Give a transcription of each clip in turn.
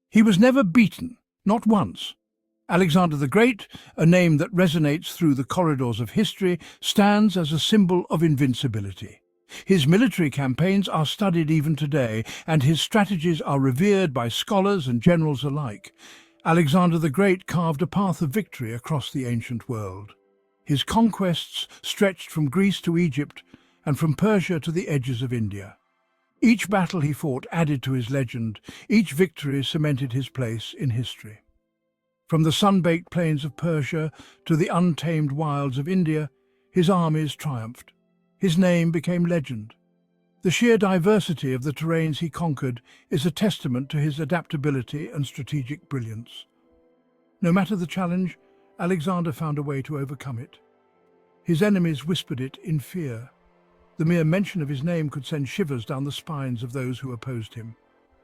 He was never beaten, not once. Alexander the Great, a name that resonates through the corridors of history, stands as a symbol of invincibility. His military campaigns are studied even today, and his strategies are revered by scholars and generals alike. Alexander the Great carved a path of victory across the ancient world. His conquests stretched from Greece to Egypt and from Persia to the edges of India. Each battle he fought added to his legend, each victory cemented his place in history. From the sun-baked plains of Persia to the untamed wilds of India, his armies triumphed. His name became legend. The sheer diversity of the terrains he conquered is a testament to his adaptability and strategic brilliance. No matter the challenge, Alexander found a way to overcome it. His enemies whispered it in fear. The mere mention of his name could send shivers down the spines of those who opposed him.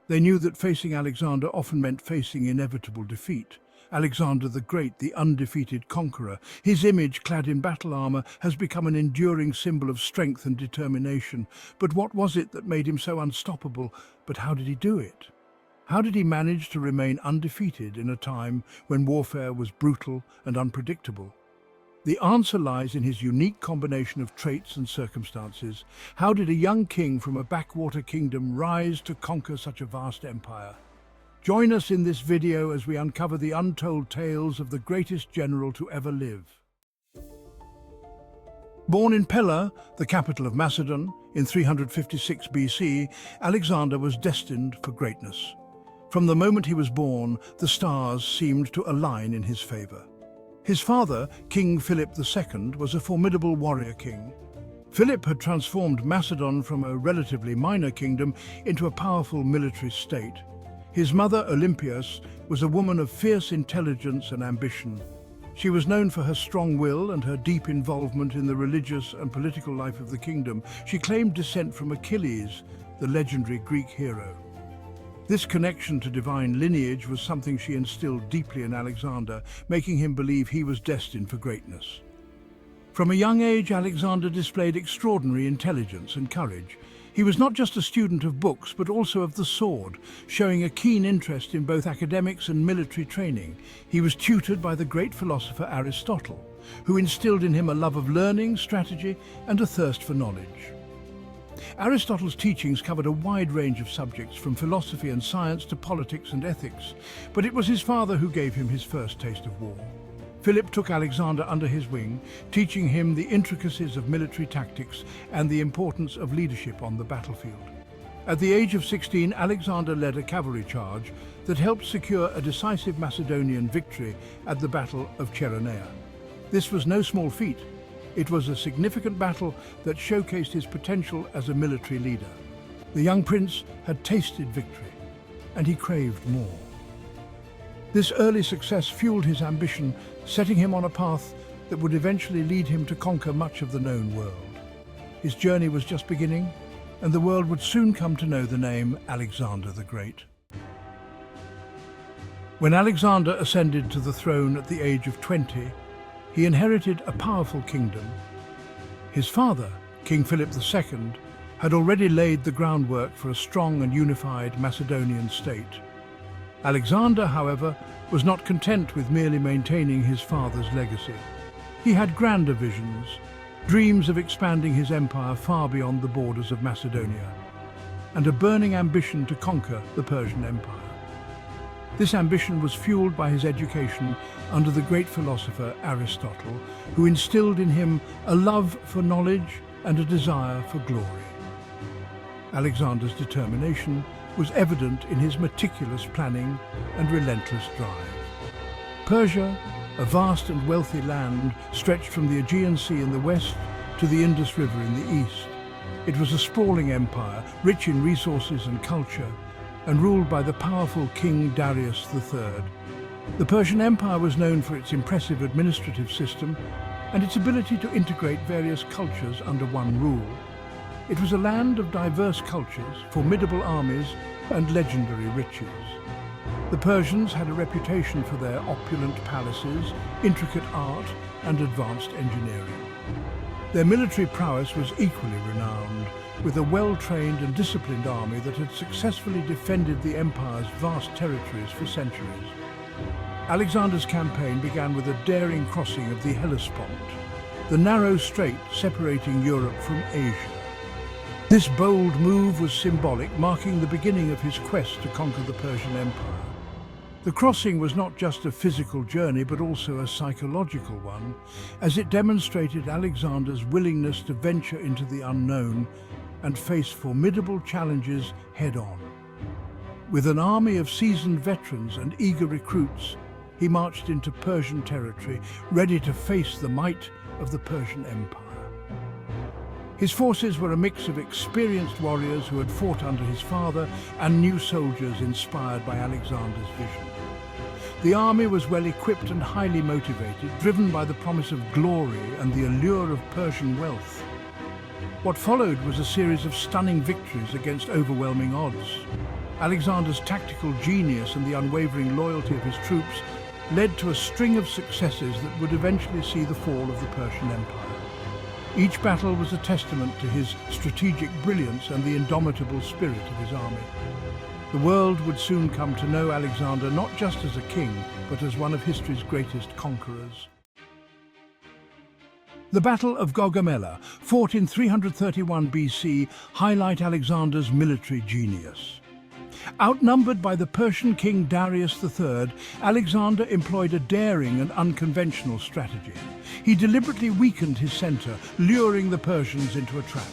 They knew that facing Alexander often meant facing inevitable defeat. Alexander the Great, the undefeated conqueror, his image clad in battle armor, has become an enduring symbol of strength and determination. But what was it that made him so unstoppable? But how did he do it? How did he manage to remain undefeated in a time when warfare was brutal and unpredictable? The answer lies in his unique combination of traits and circumstances. How did a young king from a backwater kingdom rise to conquer such a vast empire? Join us in this video as we uncover the untold tales of the greatest general to ever live. Born in Pella, the capital of Macedon, in 356 BC, Alexander was destined for greatness. From the moment he was born, the stars seemed to align in his favor. His father, King Philip II, was a formidable warrior king. Philip had transformed Macedon from a relatively minor kingdom into a powerful military state. His mother, Olympias, was a woman of fierce intelligence and ambition. She was known for her strong will and her deep involvement in the religious and political life of the kingdom. She claimed descent from Achilles, the legendary Greek hero. This connection to divine lineage was something she instilled deeply in Alexander, making him believe he was destined for greatness. From a young age, Alexander displayed extraordinary intelligence and courage. He was not just a student of books, but also of the sword, showing a keen interest in both academics and military training. He was tutored by the great philosopher Aristotle, who instilled in him a love of learning, strategy, and a thirst for knowledge. Aristotle's teachings covered a wide range of subjects, from philosophy and science to politics and ethics, but it was his father who gave him his first taste of war. Philip took Alexander under his wing, teaching him the intricacies of military tactics and the importance of leadership on the battlefield. At the age of 16, Alexander led a cavalry charge that helped secure a decisive Macedonian victory at the Battle of Cheronea. This was no small feat. It was a significant battle that showcased his potential as a military leader. The young prince had tasted victory, and he craved more. This early success fueled his ambition, setting him on a path that would eventually lead him to conquer much of the known world. His journey was just beginning, and the world would soon come to know the name Alexander the Great. When Alexander ascended to the throne at the age of 20, he inherited a powerful kingdom. His father, King Philip II, had already laid the groundwork for a strong and unified Macedonian state. Alexander, however, was not content with merely maintaining his father's legacy. He had grander visions, dreams of expanding his empire far beyond the borders of Macedonia, and a burning ambition to conquer the Persian Empire. This ambition was fueled by his education under the great philosopher Aristotle, who instilled in him a love for knowledge and a desire for glory. Alexander's determination was evident in his meticulous planning and relentless drive. Persia, a vast and wealthy land, stretched from the Aegean Sea in the west to the Indus River in the east. It was a sprawling empire, rich in resources and culture, and ruled by the powerful King Darius III. The Persian Empire was known for its impressive administrative system and its ability to integrate various cultures under one rule. It was a land of diverse cultures, formidable armies, and legendary riches. The Persians had a reputation for their opulent palaces, intricate art, and advanced engineering. Their military prowess was equally renowned, with a well-trained and disciplined army that had successfully defended the empire's vast territories for centuries. Alexander's campaign began with a daring crossing of the Hellespont, the narrow strait separating Europe from Asia. This bold move was symbolic, marking the beginning of his quest to conquer the Persian Empire. The crossing was not just a physical journey, but also a psychological one, as it demonstrated Alexander's willingness to venture into the unknown and face formidable challenges head-on. With an army of seasoned veterans and eager recruits, he marched into Persian territory, ready to face the might of the Persian Empire. His forces were a mix of experienced warriors who had fought under his father and new soldiers inspired by Alexander's vision. The army was well equipped and highly motivated, driven by the promise of glory and the allure of Persian wealth. What followed was a series of stunning victories against overwhelming odds. Alexander's tactical genius and the unwavering loyalty of his troops led to a string of successes that would eventually see the fall of the Persian Empire. Each battle was a testament to his strategic brilliance and the indomitable spirit of his army. The world would soon come to know Alexander not just as a king, but as one of history's greatest conquerors. The Battle of Gaugamela, fought in 331 BC, highlight Alexander's military genius. Outnumbered by the Persian king Darius III, Alexander employed a daring and unconventional strategy. He deliberately weakened his center, luring the Persians into a trap.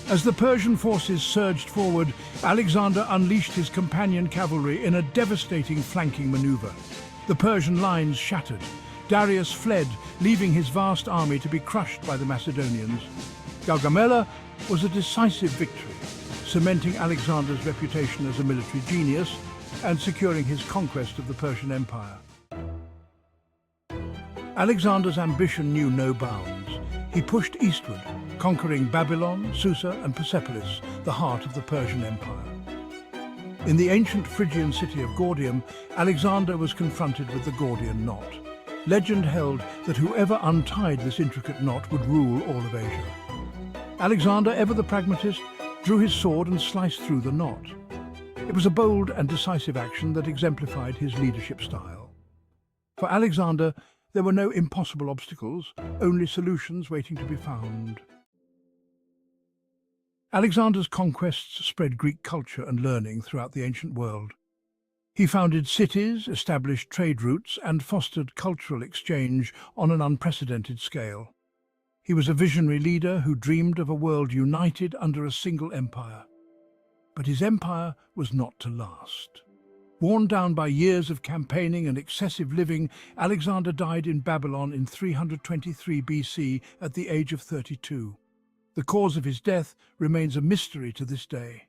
As the Persian forces surged forward, Alexander unleashed his companion cavalry in a devastating flanking maneuver. The Persian lines shattered. Darius fled, leaving his vast army to be crushed by the Macedonians. Gaugamela was a decisive victory, cementing Alexander's reputation as a military genius and securing his conquest of the Persian Empire. Alexander's ambition knew no bounds. He pushed eastward, conquering Babylon, Susa and Persepolis, the heart of the Persian Empire. In the ancient Phrygian city of Gordium, Alexander was confronted with the Gordian knot. Legend held that whoever untied this intricate knot would rule all of Asia. Alexander, ever the pragmatist, drew his sword and sliced through the knot. It was a bold and decisive action that exemplified his leadership style. For Alexander, there were no impossible obstacles, only solutions waiting to be found. Alexander's conquests spread Greek culture and learning throughout the ancient world. He founded cities, established trade routes, and fostered cultural exchange on an unprecedented scale. He was a visionary leader who dreamed of a world united under a single empire. But his empire was not to last. Worn down by years of campaigning and excessive living, Alexander died in Babylon in 323 BC at the age of 32. The cause of his death remains a mystery to this day.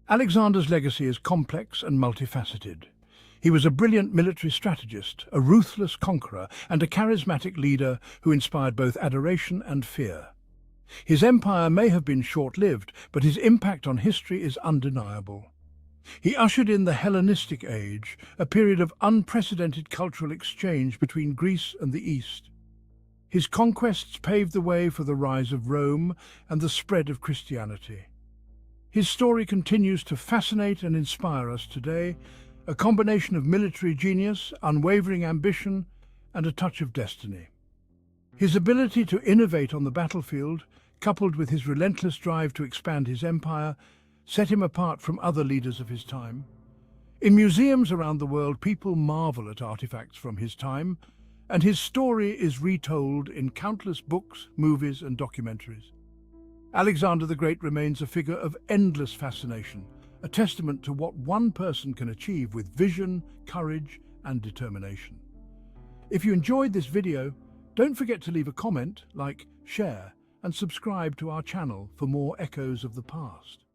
Alexander's legacy is complex and multifaceted. He was a brilliant military strategist, a ruthless conqueror, and a charismatic leader who inspired both adoration and fear. His empire may have been short-lived, but his impact on history is undeniable. He ushered in the Hellenistic Age, a period of unprecedented cultural exchange between Greece and the East. His conquests paved the way for the rise of Rome and the spread of Christianity. His story continues to fascinate and inspire us today, a combination of military genius, unwavering ambition, and a touch of destiny. His ability to innovate on the battlefield, coupled with his relentless drive to expand his empire, set him apart from other leaders of his time. In museums around the world, people marvel at artifacts from his time, and his story is retold in countless books, movies, and documentaries. Alexander the Great remains a figure of endless fascination, a testament to what one person can achieve with vision, courage, and determination. If you enjoyed this video, don't forget to leave a comment, like, share, and subscribe to our channel for more echoes of the past.